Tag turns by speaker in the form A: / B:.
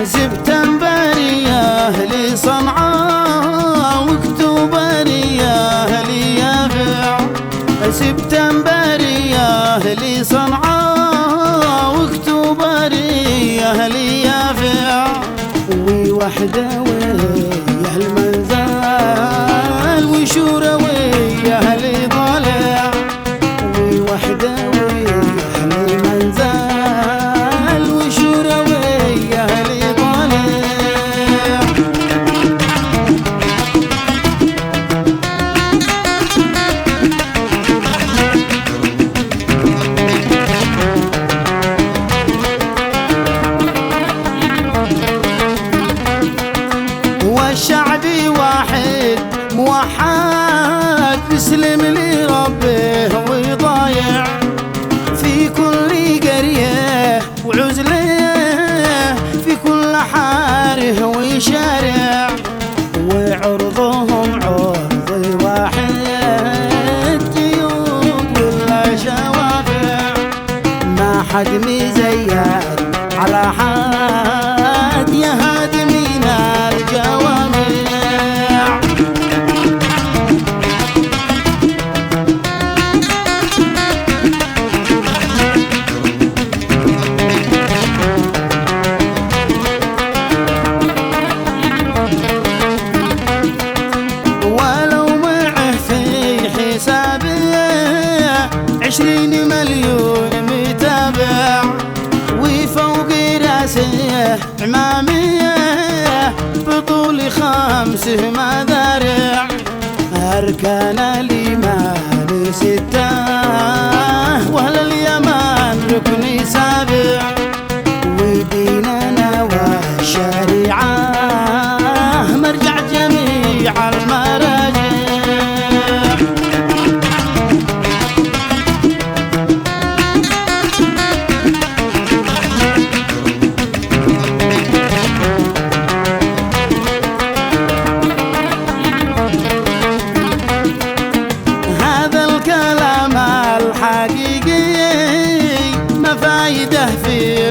A: سبتمبر يا أهلي صنعاء واكتوبر يا أهلي يافع. سبتمبر يا أهلي صنعاء واكتوبر يا أهلي يافع. ووحدة ويا المنزل وشورى ويا أهلي ضالع. ووحدة ويا المنزل وشورى ويا أهلي ضالع. والشعبي واحد موحد بيسلم لربه ويضايع في كل قرية وعزلة في كل حاره وشارع. وعرضهم عرض واحد جيوب ولا شوافع. ما حد مزيد على حد يا هادمين الجوامع. ولو معه في حسابه 20 مليون متابع. وفوق راسه عمامية بطول 5 مذارع. أركان الإيمان 6 وأهل اليمن ركن 7. وديننا والشريعة مرجع جميع المراجع. الحقيقي ما فايده في